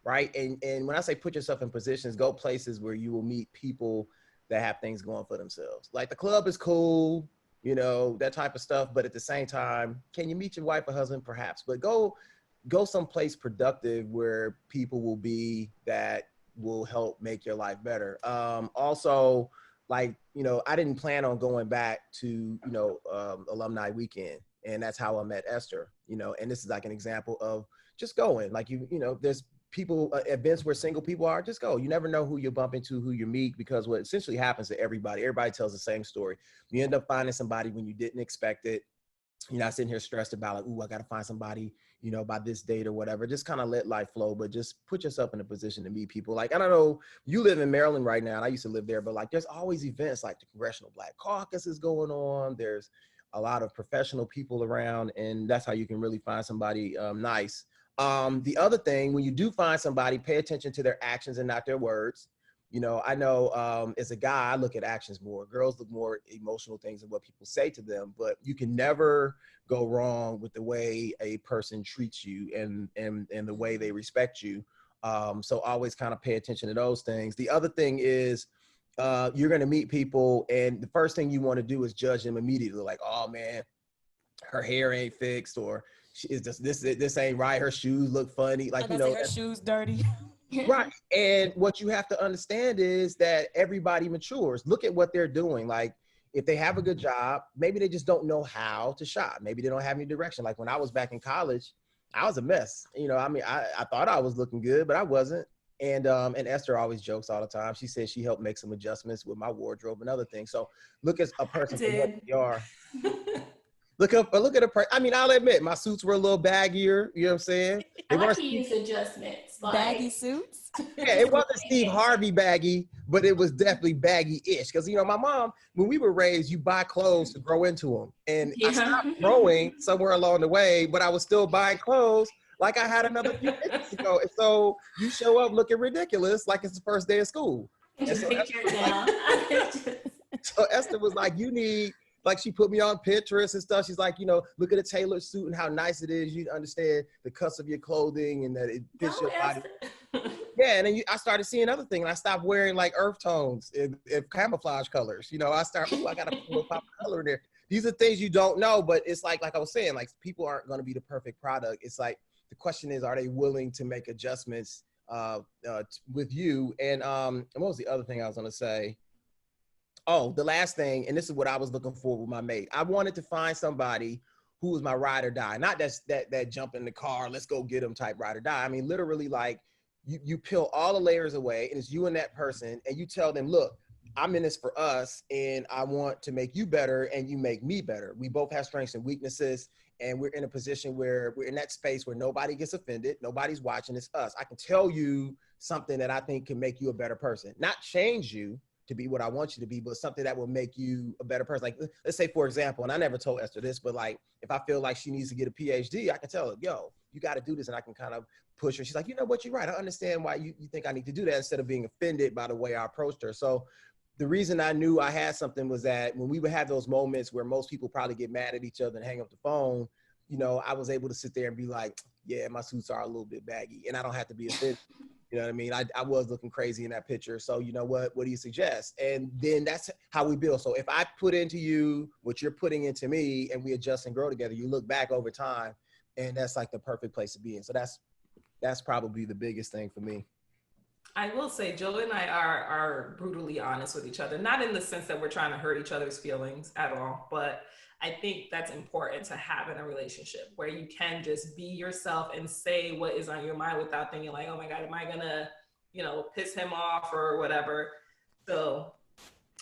right? And when I say put yourself in positions, go places where you will meet people that have things going for themselves. Like the club is cool, you know, that type of stuff. But at the same time, can you meet your wife or husband? Perhaps, but go someplace productive where people will be that will help make your life better. Also, like, you know, I didn't plan on going back to, you know, alumni weekend. And that's how I met Esther, you know, and this is like an example of just going, like, you know, there's people, events where single people are, just go. You never know who you bump into, who you meet, because what essentially happens to everybody tells the same story. You end up finding somebody when you didn't expect it. You're not sitting here stressed about like, ooh, I got to find somebody, you know, by this date or whatever. Just kind of let life flow, but just put yourself in a position to meet people. Like, I don't know, you live in Maryland right now, and I used to live there, but like, there's always events like the Congressional Black Caucus is going on. There's a lot of professional people around, and that's how you can really find somebody nice. The other thing, when you do find somebody, pay attention to their actions and not their words. You know, I know as a guy, I look at actions more. Girls look more at emotional things and what people say to them, but you can never go wrong with the way a person treats you and the way they respect you. So always kind of pay attention to those things. The other thing is you're going to meet people, and the first thing you want to do is judge them immediately. Like, oh man, her hair ain't fixed, or is just this ain't right. Her shoes look funny. Like, you know, her shoes dirty. right. And what you have to understand is that everybody matures. Look at what they're doing. Like, if they have a good job, maybe they just don't know how to shop. Maybe they don't have any direction. Like when I was back in college, I was a mess. You know, I mean, I thought I was looking good, but I wasn't. And Esther always jokes all the time. She says she helped make some adjustments with my wardrobe and other things. So look at a person for what they are. Look at a person. I mean, I'll admit my suits were a little baggier. You know what I'm saying? I like to use adjustments. Like, baggy suits. Yeah, it wasn't Steve Harvey baggy, but it was definitely baggy-ish. Because, you know, my mom, when we were raised, you buy clothes to grow into them. And I stopped growing somewhere along the way, but I was still buying clothes like I had another few pictures ago. And so you show up looking ridiculous like it's the first day of school. And so so Esther was like, you need, like she put me on Pinterest and stuff. She's like, you know, look at a tailored suit and how nice it is. You understand the cuts of your clothing and that it fits your body. Yeah, and then I started seeing other things. I stopped wearing like earth tones and camouflage colors. You know, I got to put a little pop of color in there. These are things you don't know, but it's like I was saying, like people aren't going to be the perfect product. It's like the question is, are they willing to make adjustments with you? And what was the other thing I was going to say? Oh, the last thing, and this is what I was looking for with my mate. I wanted to find somebody who was my ride or die, not that jump in the car, let's go get them type ride or die. I mean, literally like you peel all the layers away and it's you and that person and you tell them, look, I'm in this for us and I want to make you better and you make me better. We both have strengths and weaknesses and we're in a position where we're in that space where nobody gets offended. Nobody's watching. It's us. I can tell you something that I think can make you a better person, not change you to be what I want you to be, but something that will make you a better person. Like, let's say, for example, and I never told Esther this, but like, if I feel like she needs to get a PhD, I can tell her, yo, you got to do this. And I can kind of push her. She's like, you know what, you're right. I understand why you think I need to do that, instead of being offended by the way I approached her. So the reason I knew I had something was that when we would have those moments where most people probably get mad at each other and hang up the phone, you know, I was able to sit there and be like, yeah, my suits are a little bit baggy and I don't have to be offended. You know what I mean? I was looking crazy in that picture. So you know what do you suggest? And then that's how we build. So if I put into you what you're putting into me and we adjust and grow together, you look back over time and that's like the perfect place to be in. So that's probably the biggest thing for me. I will say Joe and I are brutally honest with each other, not in the sense that we're trying to hurt each other's feelings at all, but I think that's important to have in a relationship where you can just be yourself and say what is on your mind without thinking like, oh my God, am I gonna, you know, piss him off or whatever. So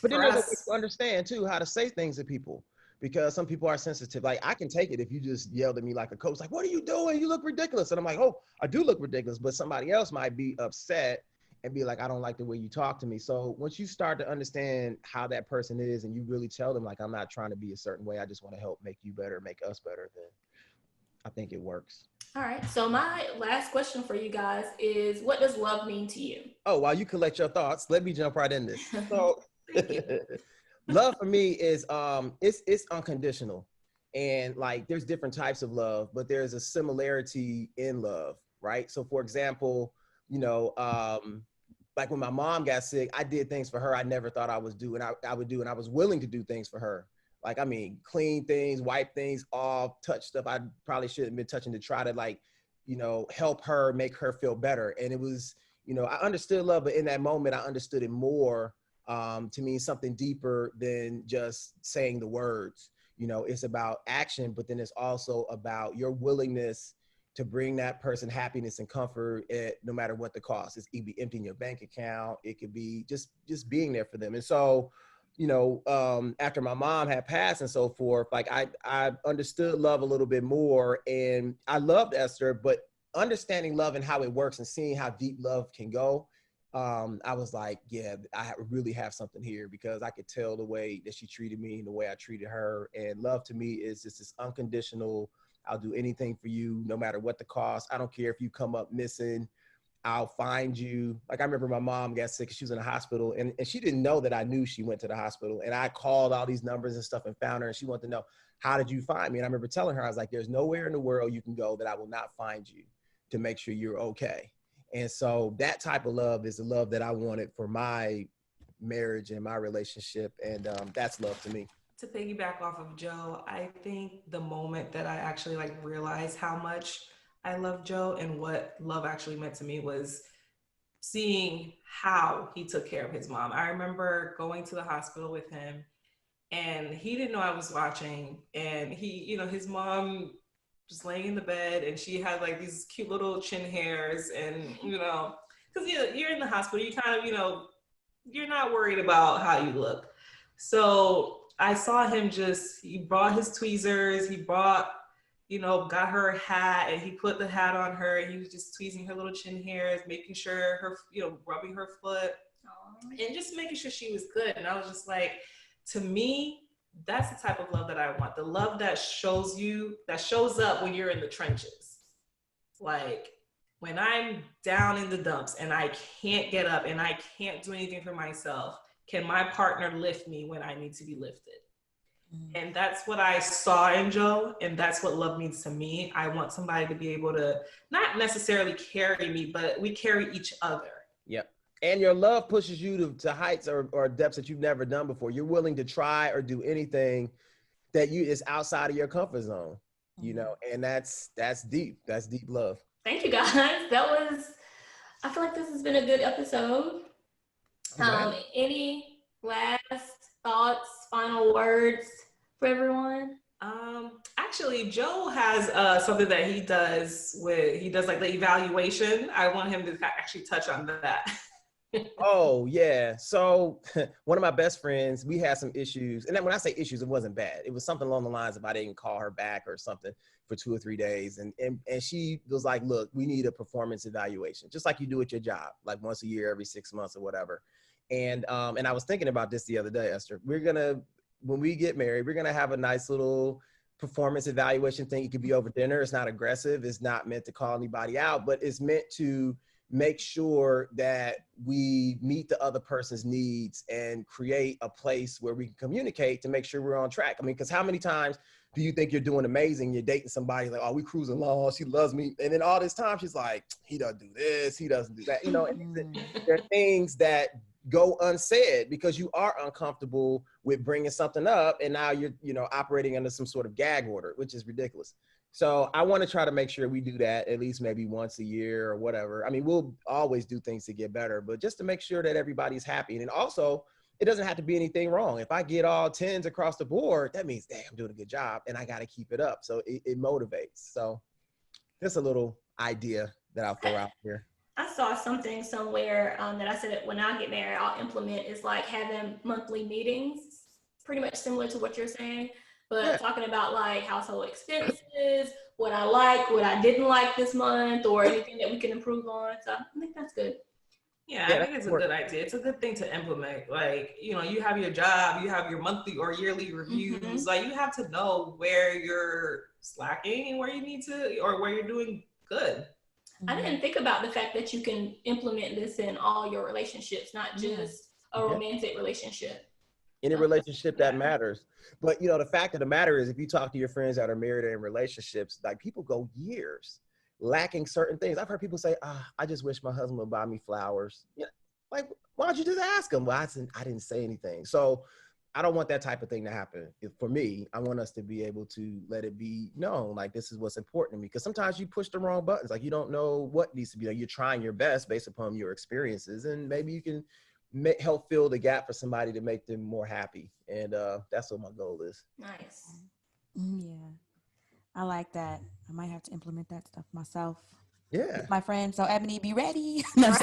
but then there's a way to understand too how to say things to people, because some people are sensitive. Like I can take it if you just yelled at me like a coach, like, what are you doing? You look ridiculous. And I'm like, oh, I do look ridiculous, but somebody else might be upset and be like, I don't like the way you talk to me. So once you start to understand how that person is and you really tell them like, I'm not trying to be a certain way, I just want to help make you better, make us better, then I think it works. All right. So my last question for you guys is, what does love mean to you? Oh, while you collect your thoughts, let me jump right in this. So love for me is it's unconditional. And like there's different types of love, but there's a similarity in love, right? So for example, you know, like when my mom got sick, I did things for her I never thought I would do, and I would do, and I was willing to do things for her. Like, I mean, clean things, wipe things off, touch stuff I probably shouldn't have been touching to try to like, you know, help her, make her feel better. And it was, you know, I understood love, but in that moment, I understood it more to mean something deeper than just saying the words. You know, it's about action, but then it's also about your willingness to bring that person happiness and comfort no matter what the cost. It could be emptying your bank account. It could be just being there for them. And so, you know, after my mom had passed and so forth, like I understood love a little bit more, and I loved Esther, but understanding love and how it works and seeing how deep love can go, I was like, yeah, I really have something here, because I could tell the way that she treated me and the way I treated her. And love to me is just this unconditional, I'll do anything for you, no matter what the cost. I don't care if you come up missing, I'll find you. Like I remember my mom got sick, she was in the hospital, and she didn't know that I knew she went to the hospital. And I called all these numbers and stuff and found her, and she wanted to know, how did you find me? And I remember telling her, I was like, there's nowhere in the world you can go that I will not find you to make sure you're okay. And so that type of love is the love that I wanted for my marriage and my relationship. And that's love to me. To piggyback off of Joe, I think the moment that I actually like realized how much I love Joe and what love actually meant to me was seeing how he took care of his mom. I remember going to the hospital with him and he didn't know I was watching, and he, you know, his mom just laying in the bed and she had like these cute little chin hairs, and, you know, because you're in the hospital, you kind of, you know, you're not worried about how you look. So I saw him he brought his tweezers, he brought, you know, got her a hat, and he put the hat on her, and he was just tweezing her little chin hairs, making sure her, you know, rubbing her foot. Aww. And just making sure she was good. And I was just like, to me, that's the type of love that I want. The love that shows up when you're in the trenches. Like when I'm down in the dumps and I can't get up and I can't do anything for myself, can my partner lift me when I need to be lifted? And that's what I saw in Joe, and that's what love means to me. I want somebody to be able to not necessarily carry me, but we carry each other. Yep. And your love pushes you to heights or depths that you've never done before. You're willing to try or do anything that is outside of your comfort zone, you know, and that's deep. That's deep love. Thank you, guys. I feel like this has been a good episode. Any last thoughts, final words for everyone? Actually, Joe has something that he does like the evaluation. I want him to actually touch on that. Oh yeah. So one of my best friends, we had some issues. And then when I say issues, it wasn't bad. It was something along the lines of I didn't call her back or something for 2 or 3 days. And she was like, look, we need a performance evaluation, just like you do at your job, like once a year, every 6 months or whatever. And I was thinking about this the other day, Esther. When we get married, we're gonna have a nice little performance evaluation thing. It could be over dinner. It's not aggressive. It's not meant to call anybody out, but it's meant to make sure that we meet the other person's needs and create a place where we can communicate to make sure we're on track. I mean, because how many times do you think you're doing amazing? You're dating somebody like, oh, we cruising along, she loves me. And then all this time she's like, he doesn't do this, he doesn't do that. You know, and there are things that go unsaid because you are uncomfortable with bringing something up. And now you're, operating under some sort of gag order, which is ridiculous. So I want to try to make sure we do that at least maybe once a year or whatever. I mean, we'll always do things to get better, but just to make sure that everybody's happy. And also, it doesn't have to be anything wrong. If I get all 10s across the board, that means, damn, I'm doing a good job and I got to keep it up. So it motivates. So just a little idea that I'll throw out here. I saw something somewhere that I said that when I get married, I'll implement is like having monthly meetings, pretty much similar to what you're saying. But talking about like household expenses, what I like, what I didn't like this month, or anything that we can improve on. So I think that's good. Yeah, I think it's a good idea. It's a good thing to implement. Like, you have your job, you have your monthly or yearly reviews. Mm-hmm. Like, you have to know where you're slacking and where you need to, or where you're doing good. I didn't think about the fact that you can implement this in all your relationships, not just a romantic relationship. In a relationship that matters. But the fact of the matter is, if you talk to your friends that are married or in relationships, like people go years lacking certain things. I've heard people say, I just wish my husband would buy me flowers. Like, why don't you just ask him? Well, I didn't say anything. So I don't want that type of thing to happen. For me, I want us to be able to let it be known, like, this is what's important to me. Because sometimes you push the wrong buttons. Like, you don't know what needs to be done. You're trying your best based upon your experiences, and maybe you can help fill the gap for somebody to make them more happy. And that's what my goal is. Nice. Yeah, I like that. I might have to implement that stuff myself. Yeah. With my friends. So Ebony, be ready. No, I'm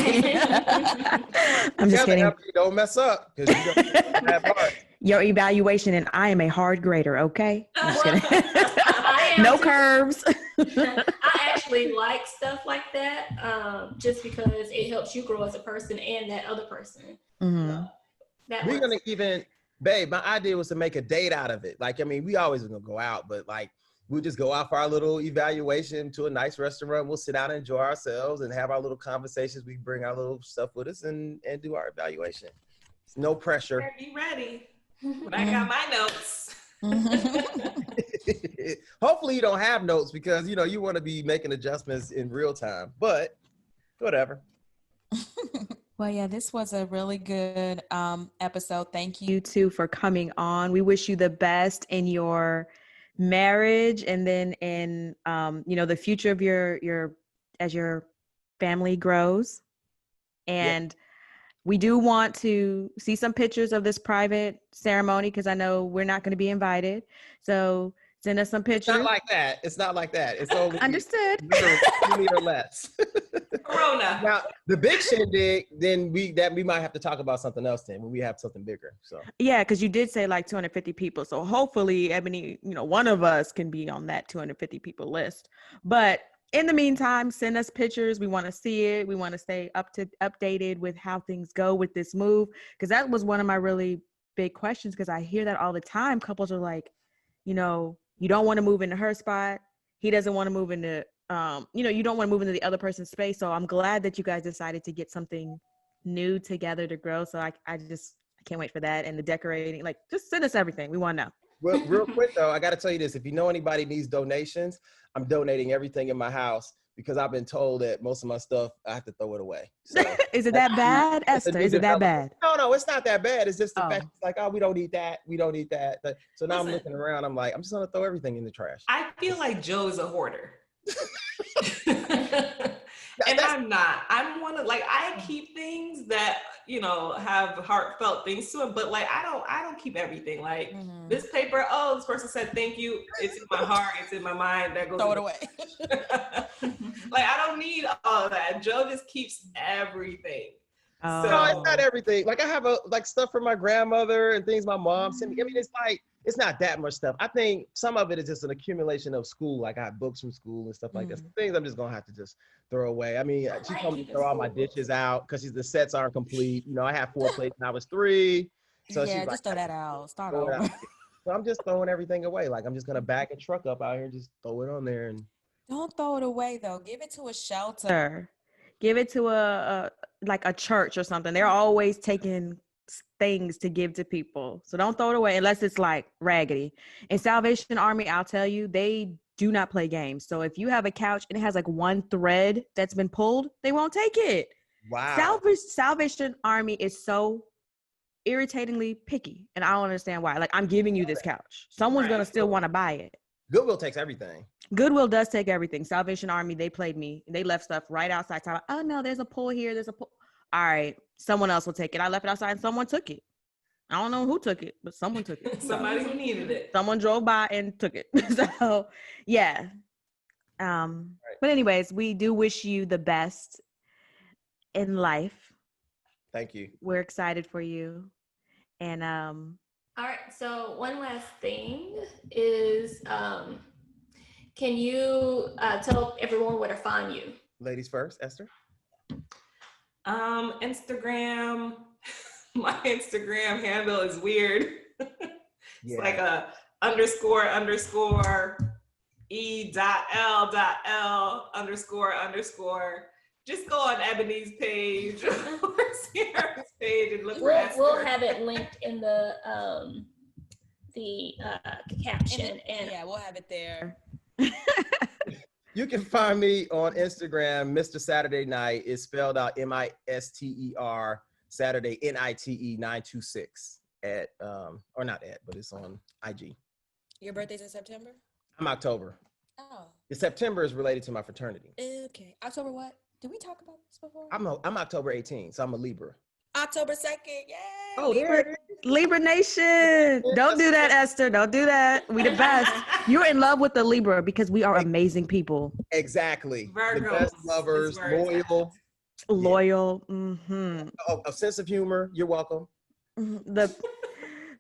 just kidding. Don't mess up. You don't have heart. Your evaluation, and I am a hard grader, okay? I'm just kidding. No curves. I actually like stuff like that, just because it helps you grow as a person and that other person. Mm-hmm. We're going to even, babe, my idea was to make a date out of it. Like, I mean, we always going to go out, but like, we'll just go out for our little evaluation to a nice restaurant. We'll sit down and enjoy ourselves and have our little conversations. We bring our little stuff with us and do our evaluation. It's no pressure. Be ready. When I got my notes. Hopefully you don't have notes because, you want to be making adjustments in real time, but whatever. Well, yeah, this was a really good episode. Thank you. You too for coming on. We wish you the best in your marriage and then in the future of your as your family grows. And we do want to see some pictures of this private ceremony because I know we're not going to be invited. So send us some pictures. It's not like that. It's only understood. Or less. Corona. Now the big shindig, then we might have to talk about something else then when we have something bigger. So yeah, because you did say like 250 people. So hopefully, Ebony, one of us can be on that 250 people list. But in the meantime, send us pictures. We want to see it. We want to stay updated with how things go with this move. Because that was one of my really big questions. Because I hear that all the time. Couples are like, you don't want to move into her spot. He doesn't want to move into you don't want to move into the other person's space. So I'm glad that you guys decided to get something new together to grow. So I can't wait for that. And the decorating, like, just send us everything. We want to know. Real quick though, I got to tell you this. If you know anybody needs donations, I'm donating everything in my house because I've been told that most of my stuff, I have to throw it away. So Is it that bad, Esther? Is it that bad? No, it's not that bad. It's just the fact, Oh. it's like, oh, we don't need that. We don't need that. So now I'm Listen. looking around. I'm like, I'm just going to throw everything in the trash. I feel like Joe is a hoarder. And I'm not. I'm one of, like, I keep things that, have heartfelt things to it, but like I don't keep everything. Like this paper, this person said thank you. It's in my heart, it's in my mind. That goes Throw it away. Like I don't need all of that. Joe just keeps everything. Oh. No, it's not everything. Like I have stuff from my grandmother and things my mom sent me. I mean, it's not that much stuff. I think some of it is just an accumulation of school. Like I have books from school and stuff like that. Some things I'm just gonna have to just throw away. I mean, she told me to throw all my dishes out because the sets aren't complete. I had 4 plates when I was 3. So yeah, she's just throw that out. Start throw it over. out. So I'm just throwing everything away. Like I'm just gonna back a truck up out here and just throw it on there. And Don't throw it away though. Give it to a shelter. Give it to a church or something. They're always taking things to give to people. So don't throw it away unless it's like raggedy. In Salvation Army, I'll tell you, they do not play games. So if you have a couch and it has like one thread that's been pulled, they won't take it. wow. Salvation Army is so irritatingly picky, and I don't understand why. Like, I'm giving you this couch. Someone's gonna still want to buy it. Goodwill takes everything. Goodwill does take everything. Salvation Army, they played me. They left stuff right outside. So oh no, there's a pull here. There's a pull. All right, someone else will take it. I left it outside and someone took it. I don't know who took it, but someone took it. Somebody who needed it. Someone drove by and took it. So yeah. But anyways, we do wish you the best in life. Thank you. We're excited for you. And All right, so one last thing is, can you tell everyone where to find you? Ladies first, Esther. Instagram. My Instagram handle is weird. It's like a _ E.L.L__. Just go on Ebony's page or Sierra's page and look for Esther. We'll have it linked in the caption. And yeah, we'll have it there. You can find me on Instagram, Mr. Saturday Night. It's spelled out MISTER, Saturday NITE 926 at or not at, but it's on IG. Your birthday's in September? I'm October. Oh. The September is related to my fraternity. Okay. October what? Did we talk about this before? I'm October 18, so I'm a Libra. October 2nd. Yay! Oh, there it is. Libra Nation. Don't do that, Esther. Don't do that. We the best. You're in love with the Libra because we are amazing people. Exactly. Virgos. The best lovers, loyal. Loyal. Mm-hmm. A sense of humor. You're welcome.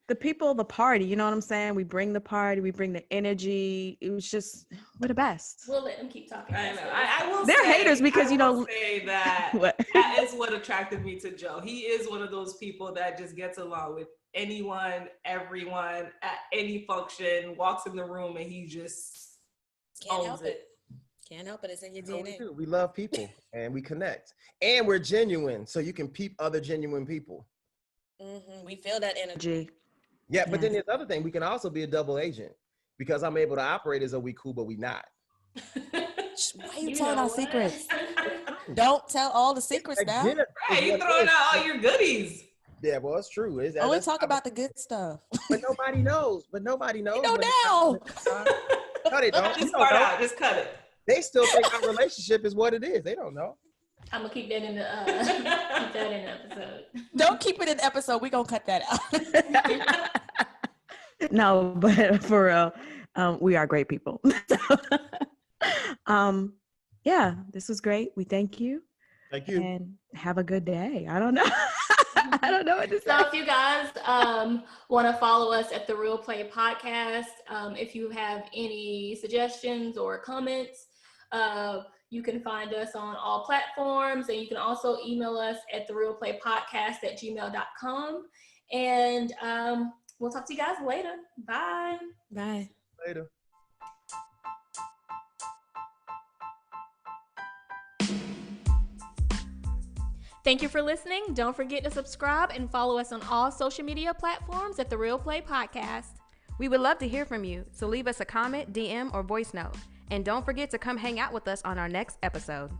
The people, the party, you know what I'm saying? We bring the party, we bring the energy. It was just, we're the best. we'll let them keep talking. I know. I will They're say, haters because, I will say that What? that is what attracted me to Joe. He is one of those people that just gets along with anyone, everyone, at any function, walks in the room and he just Can't owns help it. Can't help it. It's in your So we DNA. do. We love people and we connect. And we're genuine, so you can peep other genuine people. We feel that energy. Yeah, but then there's other thing. We can also be a double agent because I'm able to operate as though we cool, but we not. Why are you telling our secrets? Don't tell all the secrets now. Again, Right, you throwing out all your goodies. Yeah, well, it's true. Only talk about the good stuff. But nobody knows. But nobody knows. You know now. No, they don't. Just start out. Just cut it. They still think our relationship is what it is. They don't know. I'm gonna keep that in the episode. Don't keep it in the episode. We're gonna cut that out. No, but for real, we are great people. Yeah, this was great. We thank you. Thank you. And have a good day. I don't know. I don't know what to say. So if you guys want to follow us at the Real Play Podcast, if you have any suggestions or comments, you can find us on all platforms, and you can also email us at therealplaypodcast@gmail.com. And we'll talk to you guys later. Bye. Bye. Later. Thank you for listening. Don't forget to subscribe and follow us on all social media platforms at The Real Play Podcast. We would love to hear from you, so leave us a comment, DM, or voice note. And don't forget to come hang out with us on our next episode.